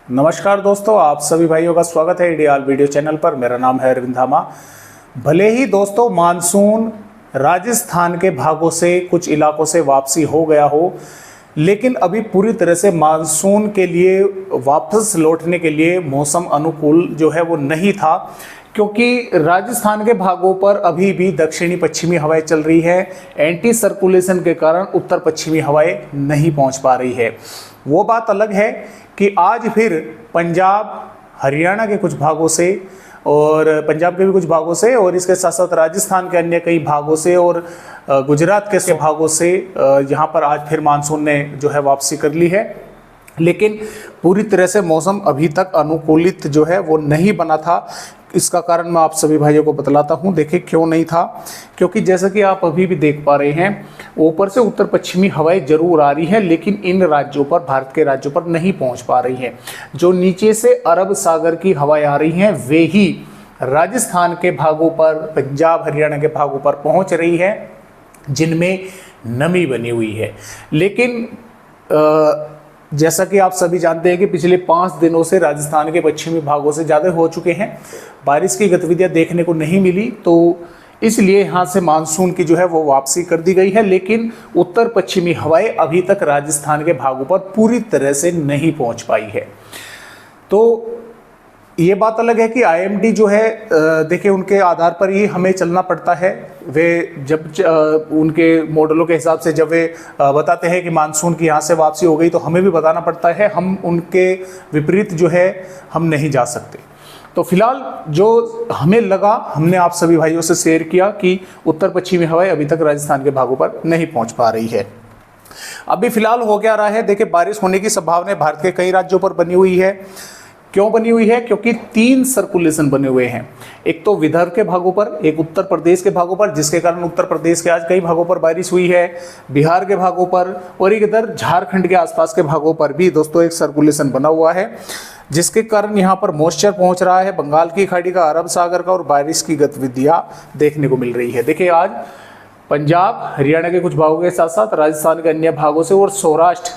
नमस्कार दोस्तों, आप सभी भाइयों का स्वागत है आइडियाल वीडियो चैनल पर। मेरा नाम है अरविंद धामा। भले ही दोस्तों मानसून राजस्थान के भागों से कुछ इलाकों से वापसी हो गया हो, लेकिन अभी पूरी तरह से मानसून के लिए वापस लौटने के लिए मौसम अनुकूल जो है वो नहीं था, क्योंकि राजस्थान के भागों पर अभी भी दक्षिणी पश्चिमी हवाएं चल रही है। एंटी सर्कुलेशन के कारण उत्तर पश्चिमी हवाएं नहीं पहुंच पा रही है। वो बात अलग है कि आज फिर पंजाब हरियाणा के कुछ भागों से और पंजाब के भी कुछ भागों से और इसके साथ साथ राजस्थान के अन्य कई भागों से और गुजरात के भागों से यहाँ पर आज फिर मानसून ने जो है वापसी कर ली है। लेकिन पूरी तरह से मौसम अभी तक अनुकूलित जो है वो नहीं बना था। इसका कारण मैं आप सभी भाइयों को बतलाता हूँ। देखिए क्यों नहीं था, क्योंकि जैसा कि आप अभी भी देख पा रहे हैं, ऊपर से उत्तर पश्चिमी हवाएं जरूर आ रही हैं, लेकिन इन राज्यों पर, भारत के राज्यों पर नहीं पहुंच पा रही हैं। जो नीचे से अरब सागर की हवाएं आ रही हैं वे ही राजस्थान के भागों पर, पंजाब हरियाणा के भागों पर पहुंच रही है, जिनमें नमी बनी हुई है। लेकिन जैसा कि आप सभी जानते हैं कि पिछले 5 दिनों से राजस्थान के पश्चिमी भागों से ज़्यादा हो चुके हैं, बारिश की गतिविधियां देखने को नहीं मिली, तो इसलिए यहाँ से मानसून की जो है वो वापसी कर दी गई है। लेकिन उत्तर पश्चिमी हवाएं अभी तक राजस्थान के भागों पर पूरी तरह से नहीं पहुँच पाई है। तो ये बात अलग है कि आईएमडी जो है, देखिए उनके आधार पर ही हमें चलना पड़ता है। वे जब उनके मॉडलों के हिसाब से जब वे बताते हैं कि मानसून की यहाँ से वापसी हो गई, तो हमें भी बताना पड़ता है। हम उनके विपरीत जो है हम नहीं जा सकते। तो फिलहाल जो हमें लगा, हमने आप सभी भाइयों से शेयर किया कि उत्तर पश्चिमी हवाएं अभी तक राजस्थान के भागों पर नहीं पहुँच पा रही है। अभी फिलहाल हो क्या रहा है, देखिए बारिश होने की संभावना भारत के कई राज्यों पर बनी हुई है। क्यों बनी हुई है? क्योंकि 3 सर्कुलेशन बने हुए हैं। एक तो विदर्भ के भागों पर, एक उत्तर प्रदेश के भागों पर, जिसके कारण उत्तर प्रदेश के आज कई भागों पर बारिश हुई है, बिहार के भागों पर, और एक इधर झारखंड के आसपास के भागों पर भी दोस्तों एक सर्कुलेशन बना हुआ है, जिसके कारण यहाँ पर मॉइस्चर पहुंच रहा है बंगाल की खाड़ी का, अरब सागर का, और बारिश की गतिविधियां देखने को मिल रही है। देखिए आज पंजाब हरियाणा के कुछ भागों के साथ साथ राजस्थान के अन्य भागों से और सौराष्ट्र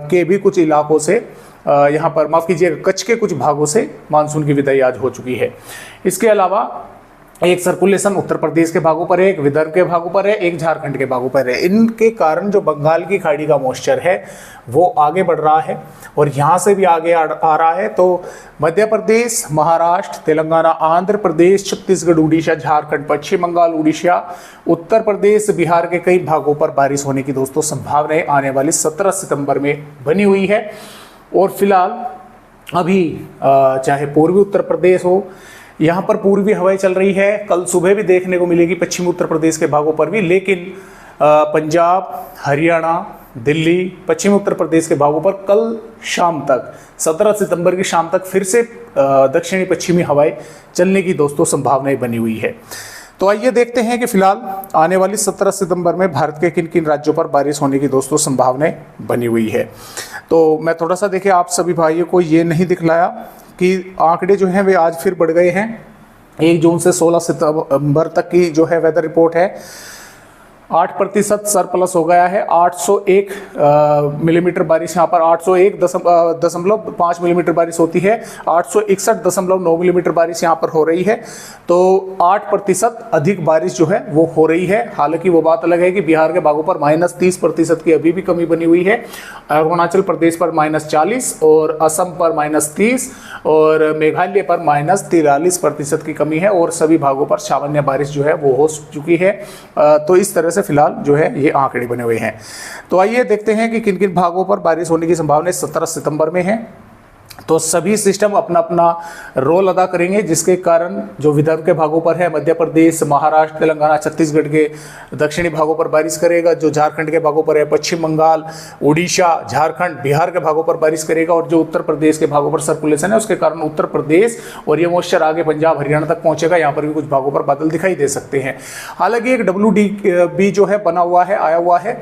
के भी कुछ इलाकों से, यहाँ पर माफ़ कीजिएगा कच्छ के कुछ भागों से मानसून की विदाई आज हो चुकी है। इसके अलावा एक सर्कुलेशन उत्तर प्रदेश के भागों पर है, एक विदर्भ के भागों पर है, एक झारखंड के भागों पर है। इनके कारण जो बंगाल की खाड़ी का मॉइस्चर है वो आगे बढ़ रहा है और यहाँ से भी आगे आ रहा है। तो मध्य प्रदेश, महाराष्ट्र, तेलंगाना, आंध्र प्रदेश, छत्तीसगढ़, उड़ीसा, झारखंड, पश्चिम बंगाल, उड़ीसा, उत्तर प्रदेश, बिहार के कई भागों पर बारिश होने की दोस्तों संभावनाएं आने वाली 17 सितंबर में बनी हुई है। और फिलहाल अभी चाहे पूर्वी उत्तर प्रदेश हो, यहाँ पर पूर्वी हवाएं चल रही है। कल सुबह भी देखने को मिलेगी पश्चिमी उत्तर प्रदेश के भागों पर भी, लेकिन पंजाब, हरियाणा, दिल्ली, पश्चिमी उत्तर प्रदेश के भागों पर कल शाम तक, 17 सितंबर की शाम तक फिर से दक्षिणी पश्चिमी हवाएं चलने की दोस्तों संभावनाएं बनी हुई है। तो आइए देखते हैं कि फिलहाल आने वाली 17 सितंबर में भारत के किन किन राज्यों पर बारिश होने की दोस्तों संभावनाएं बनी हुई है। तो मैं थोड़ा सा देखिए आप सभी भाइयों को ये नहीं दिखलाया कि आंकड़े जो हैं वे आज फिर बढ़ गए हैं। 1 जून से 16 सितंबर तक की जो है वेदर रिपोर्ट है, 8% सरप्लस हो गया है। 801 मिलीमीटर बारिश यहाँ पर, 801.5 मिलीमीटर बारिश होती है, 861.9 मिलीमीटर बारिश यहाँ पर हो रही है। तो 8% अधिक बारिश जो है वो हो रही है। हालांकि वो बात अलग है कि बिहार के भागों पर -30% की अभी भी कमी बनी हुई है, अरुणाचल प्रदेश पर -40 और असम पर -30 और मेघालय पर -43% की कमी है, और सभी भागों पर सामान्य बारिश जो है वो हो चुकी है। तो इस तरह से फिलहाल जो है ये आंकड़े बने हुए हैं। तो आइए देखते हैं कि किन किन भागों पर बारिश होने की संभावना 17 सितंबर में है। तो सभी सिस्टम अपना अपना रोल अदा करेंगे, जिसके कारण जो विदर्भ के भागों पर है, मध्य प्रदेश, महाराष्ट्र, तेलंगाना, छत्तीसगढ़ के दक्षिणी भागों पर बारिश करेगा। जो झारखंड के भागों पर है, पश्चिम बंगाल, उड़ीसा, झारखंड, बिहार के भागों पर बारिश करेगा। और जो उत्तर प्रदेश के भागों पर सर्कुलेशन है उसके कारण उत्तर प्रदेश और ये मॉइस्चर आगे पंजाब हरियाणा तक पहुंचेगा। यहाँ पर भी कुछ भागों पर बादल दिखाई दे सकते हैं। हालांकि एक WD जो है बना हुआ है, आया हुआ है,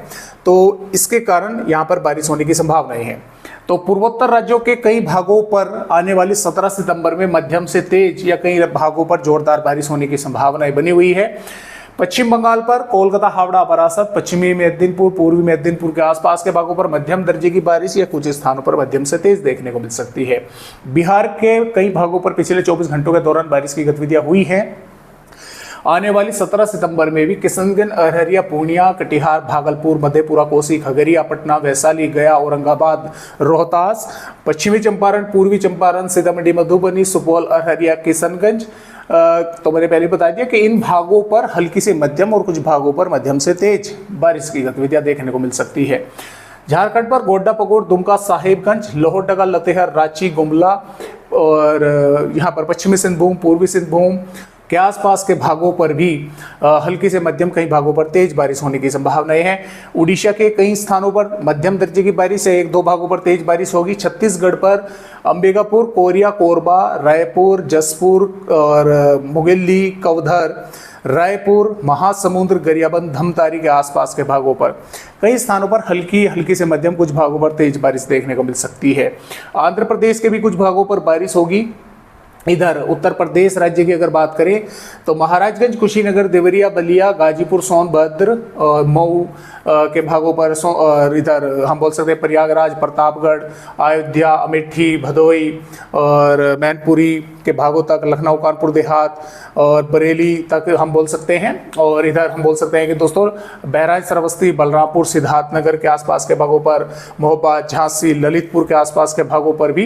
तो इसके कारण यहाँ पर बारिश होने की संभावनाएं हैं। तो पूर्वोत्तर राज्यों के कई भागों पर आने वाली 17 सितंबर में मध्यम से तेज या कई भागों पर जोरदार बारिश होने की संभावनाएं बनी हुई है। पश्चिम बंगाल पर कोलकाता, हावड़ा, बरासत, पश्चिमी मेदिनीपुर, पूर्वी मेदिनीपुर के आसपास के भागों पर मध्यम दर्जे की बारिश या कुछ स्थानों पर मध्यम से तेज देखने को मिल सकती है। बिहार के कई भागों पर पिछले 24 घंटों के दौरान बारिश की गतिविधियां हुई हैं। आने वाली 17 सितंबर में भी किशनगंज, अररिया, पूर्णिया, कटिहार, भागलपुर, मधेपुरा, कोसी, खगड़िया, पटना, वैशाली, गया, औरंगाबाद, रोहतास, पश्चिमी चंपारण, पूर्वी चंपारण, सीतामढ़ी, मधुबनी, सुपौल, अररिया, किशनगंज, तो मैंने पहले बता दिया कि इन भागों पर हल्की से मध्यम और कुछ भागों पर मध्यम से तेज बारिश की गतिविधियां देखने को मिल सकती है। झारखंड पर गोड्डा, पकोर, दुमका, साहिबगंज, लोहरदगा, लतेहर, रांची, गुमला और यहाँ पर पश्चिमी सिंहभूम, पूर्वी सिंहभूम के आसपास के भागों पर भी हल्की से मध्यम, कई भागों पर तेज बारिश होने की संभावनाएं हैं। उड़ीसा के कई स्थानों पर मध्यम दर्जे की बारिश है, 1-2 भागों पर तेज बारिश होगी। छत्तीसगढ़ पर अंबिकापुर, कोरिया, कोरबा, रायपुर, जसपुर और मुगेली, कवधर, रायपुर, महासमुंद, गरियाबंद, धमतारी के आसपास के भागों पर कई स्थानों पर हल्की से मध्यम, कुछ भागों पर तेज बारिश देखने को मिल सकती है। आंध्र प्रदेश के भी कुछ भागों पर बारिश होगी। इधर उत्तर प्रदेश राज्य की अगर बात करें तो महाराजगंज, कुशीनगर, देवरिया, बलिया, गाजीपुर, सोनभद्र और मऊ के भागों पर और इधर हम बोल सकते हैं प्रयागराज, प्रतापगढ़, अयोध्या, अमेठी, भदोई और मैनपुरी के भागों तक, लखनऊ, कानपुर देहात और बरेली तक हम बोल सकते हैं। और इधर हम बोल सकते हैं कि दोस्तों बहराइच, श्रावस्ती, बलरामपुर, सिद्धार्थनगर के आसपास के भागों पर, महोबा, झांसी, ललितपुर के आसपास के भागों पर भी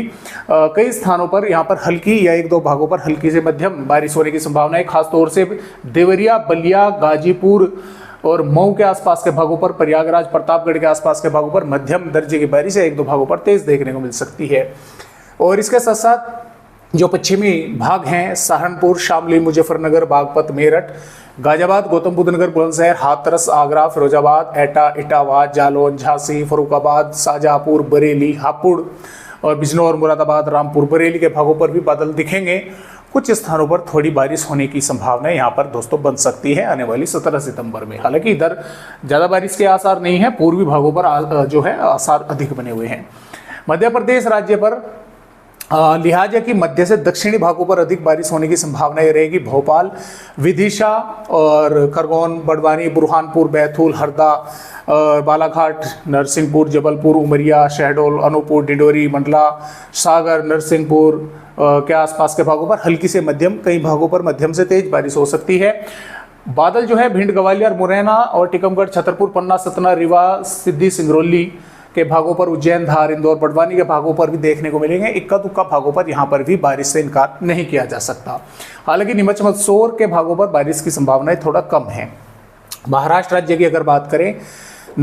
कई स्थानों पर यहाँ पर हल्की या 1-2 भागों पर हल्की से मध्यम बारिश होने की संभावना है। खासतौर से देवरिया, बलिया, गाजीपुर और मऊ के आसपास के भागों पर, प्रयागराज, प्रतापगढ़ के आसपास के भागों पर मध्यम दर्जे की बारिश है, 1-2 भागों पर तेज देखने को मिल सकती है। और इसके साथ साथ जो पश्चिमी भाग हैं, सहारनपुर, शामली, मुजफ्फरनगर, बागपत, मेरठ, गाजियाबाद, गौतम बुद्ध नगर, बुलंदशहर, हाथरस, आगरा, फिरोजाबाद, एटा, इटावा, जालौन, झांसी, फरुखाबाद, शाहजहांपुर, बरेली, हापुड़ और बिजनौर, मुरादाबाद, रामपुर, बरेली के भागों पर भी बादल दिखेंगे। कुछ स्थानों पर थोड़ी बारिश होने की संभावना यहाँ पर दोस्तों बन सकती है आने वाली 17 सितंबर में। हालांकि इधर ज़्यादा बारिश के आसार नहीं है, पूर्वी भागों पर जो है आसार अधिक बने हुए हैं। मध्य प्रदेश राज्य पर लिहाजा की मध्य से दक्षिणी भागों पर अधिक बारिश होने की संभावना रहेगी। भोपाल, विदिशा और खरगोन, बड़वानी, बुरहानपुर, बैतूल, हरदा, बालाघाट, नरसिंहपुर, जबलपुर, उमरिया, शहडोल, अनूपपुर, डिंडोरी, मंडला, सागर, नरसिंहपुर के आसपास के भागों पर हल्की से मध्यम, कई भागों पर मध्यम से तेज बारिश हो सकती है। बादल जो है भिंड, ग्वालियर, मुरैना और टीकमगढ़, छतरपुर, पन्ना, सतना, रीवा, सिद्धि, सिंगरौली के भागों पर, उज्जैन, धार, इंदौर, बड़वानी के भागों पर भी देखने को मिलेंगे। इक्का दुक्का भागों पर यहाँ पर भी बारिश से इनकार नहीं किया जा सकता। हालांकि नीमच, मंदसौर के भागों पर बारिश की संभावनाएं थोड़ा कम है। महाराष्ट्र राज्य की अगर बात करें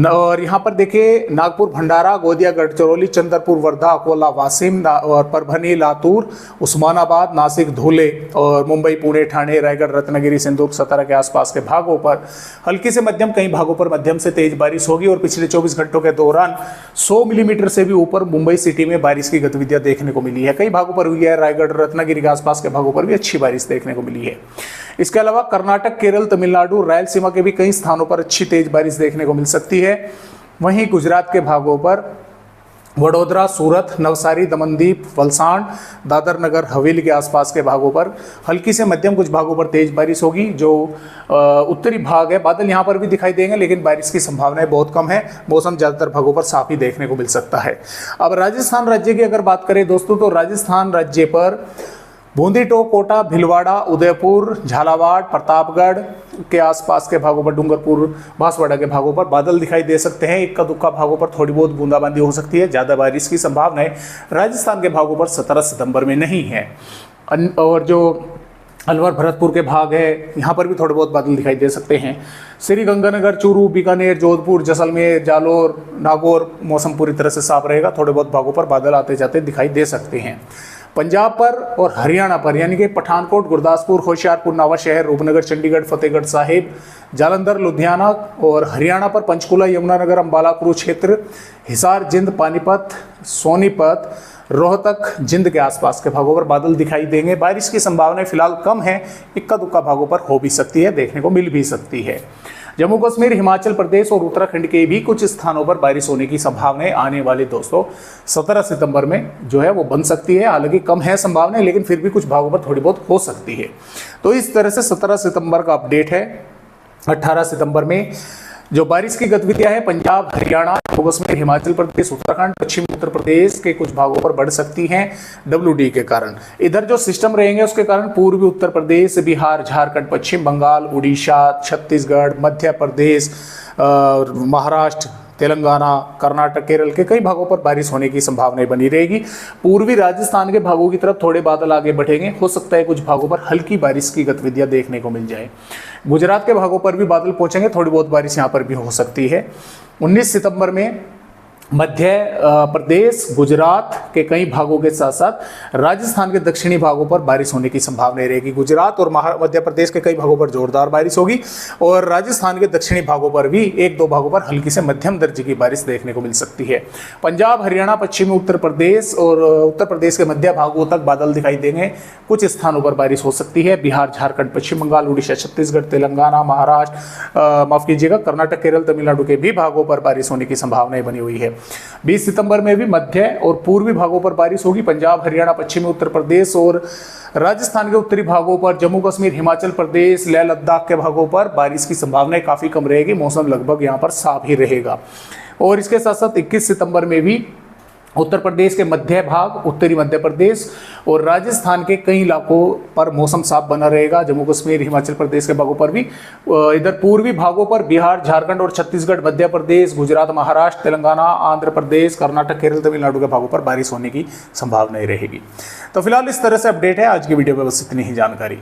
और यहाँ पर देखिए नागपुर, भंडारा, गोंदिया, गढ़चिरौली, चंद्रपुर, वर्धा, अकोला, वाशिम और परभनी, लातूर, उस्मानाबाद, नासिक, धुले और मुंबई, पुणे, ठाणे, रायगढ़, रत्नागिरी, सिंधुदुर्ग, सतारा के आसपास के भागों पर हल्की से मध्यम, कई भागों पर मध्यम से तेज बारिश होगी। और पिछले 24 घंटों के दौरान 100 मिलीमीटर से भी ऊपर मुंबई सिटी में बारिश की गतिविधियां देखने को मिली है। कई भागों पर हुई है, रायगढ़, रत्नागिरी के आसपास के भागों पर भी अच्छी बारिश देखने को मिली है। इसके अलावा कर्नाटक, केरल, तमिलनाडु, रायलसीमा के भी कई स्थानों पर अच्छी तेज बारिश देखने को मिल सकती है। वहीं गुजरात के भागों पर वडोदरा, सूरत, नवसारी, दमनदीप, वलसाड, दादर, नगर हवेली के आसपास के भागों पर हल्की से मध्यम, कुछ भागों पर तेज बारिश होगी। जो उत्तरी भाग है, बादल यहाँ पर भी दिखाई देंगे लेकिन बारिश की संभावनाएं बहुत कम है। मौसम ज़्यादातर भागों पर साफ ही देखने को मिल सकता है। अब राजस्थान राज्य की अगर बात करें दोस्तों, तो राजस्थान राज्य पर बूंदी, टोंक, कोटा, भीलवाड़ा, उदयपुर, झालावाड़, प्रतापगढ़ के आसपास के भागों पर, डूंगरपुर, बांसवाड़ा के भागों पर बादल दिखाई दे सकते हैं। इक्का दुक्का भागों पर थोड़ी बहुत बूंदाबांदी हो सकती है। ज़्यादा बारिश की संभावनाएं राजस्थान के भागों पर 17 सितंबर में नहीं है। और जो अलवर, भरतपुर के भाग है, यहाँ पर भी थोड़े बहुत बादल दिखाई दे सकते हैं। श्रीगंगानगर, चूरू, बीकानेर, जोधपुर, जैसलमेर, जालोर, नागौर मौसम पूरी तरह से साफ रहेगा। थोड़े बहुत भागों पर बादल आते जाते दिखाई दे सकते हैं। पंजाब पर और हरियाणा पर यानी कि पठानकोट, गुरदासपुर, होशियारपुर, नवांशहर, रूपनगर, चंडीगढ़, फतेहगढ़ साहिब, जालंधर, लुधियाना और हरियाणा पर पंचकुला, यमुनानगर, अंबाला, कुरुक्षेत्र, हिसार, जिंद, पानीपत, सोनीपत, रोहतक, जिंद के आसपास के भागों पर बादल दिखाई देंगे। बारिश की संभावनाएं फिलहाल कम है, इक्का दुक्का भागों पर हो भी सकती है, देखने को मिल भी सकती है। जम्मू कश्मीर, हिमाचल प्रदेश और उत्तराखंड के भी कुछ स्थानों पर बारिश होने की संभावनाएं आने वाले दोस्तों 17 सितंबर में जो है वो बन सकती है। हालांकि कम है संभावनाएं, लेकिन फिर भी कुछ भागों पर थोड़ी बहुत हो सकती है। तो इस तरह से 17 सितंबर का अपडेट है। 18 सितंबर में जो बारिश की गतिविधियां है पंजाब, हरियाणा, जम्मू कश्मीर, हिमाचल प्रदेश, उत्तराखंड, पश्चिमी उत्तर प्रदेश के कुछ भागों पर बढ़ सकती हैं WD के कारण। इधर जो सिस्टम रहेंगे उसके कारण पूर्वी उत्तर प्रदेश, बिहार, झारखंड, पश्चिम बंगाल, उड़ीसा, छत्तीसगढ़, मध्य प्रदेश, महाराष्ट्र, तेलंगाना, कर्नाटक, केरल के कई भागों पर बारिश होने की संभावना बनी रहेगी। पूर्वी राजस्थान के भागों की तरफ थोड़े बादल आगे बढ़ेंगे, हो सकता है कुछ भागों पर हल्की बारिश की गतिविधियां देखने को मिल जाए। गुजरात के भागों पर भी बादल पहुंचेंगे, थोड़ी बहुत बारिश यहां पर भी हो सकती है। 19 सितंबर में मध्य प्रदेश, गुजरात के कई भागों के साथ साथ राजस्थान के दक्षिणी भागों पर बारिश होने की संभावना रहेगी। गुजरात और मध्य प्रदेश के कई भागों पर जोरदार बारिश होगी और राजस्थान के दक्षिणी भागों पर भी एक दो भागों पर हल्की से मध्यम दर्जे की बारिश देखने को मिल सकती है। पंजाब, हरियाणा, पश्चिमी उत्तर प्रदेश और उत्तर प्रदेश के मध्य भागों तक बादल दिखाई देंगे, कुछ स्थानों पर बारिश हो सकती है। बिहार, झारखंड, पश्चिम बंगाल, उड़ीसा, छत्तीसगढ़, तेलंगाना, महाराष्ट्र, माफ कीजिएगा, कर्नाटक, केरल, तमिलनाडु के भी भागों पर बारिश होने की संभावनाएं बनी हुई है। 20 सितंबर में भी मध्य और पूर्वी भागों पर बारिश होगी। पंजाब, हरियाणा, पश्चिमी उत्तर प्रदेश और राजस्थान के उत्तरी भागों पर, जम्मू कश्मीर, हिमाचल प्रदेश, लेह लद्दाख के भागों पर बारिश की संभावनाएं काफी कम रहेगी। मौसम लगभग यहां पर साफ ही रहेगा। और इसके साथ साथ 21 सितंबर में भी उत्तर प्रदेश के मध्य भाग, उत्तरी मध्य प्रदेश और राजस्थान के कई इलाकों पर मौसम साफ बना रहेगा। जम्मू कश्मीर, हिमाचल प्रदेश के भागों पर भी, इधर पूर्वी भागों पर बिहार, झारखंड और छत्तीसगढ़, मध्य प्रदेश, गुजरात, महाराष्ट्र, तेलंगाना, आंध्र प्रदेश, कर्नाटक, केरल, तमिलनाडु के भागों पर बारिश होने की संभावना रहेगी। तो फिलहाल इस तरह से अपडेट है। आज की वीडियो में बस इतनी ही जानकारी।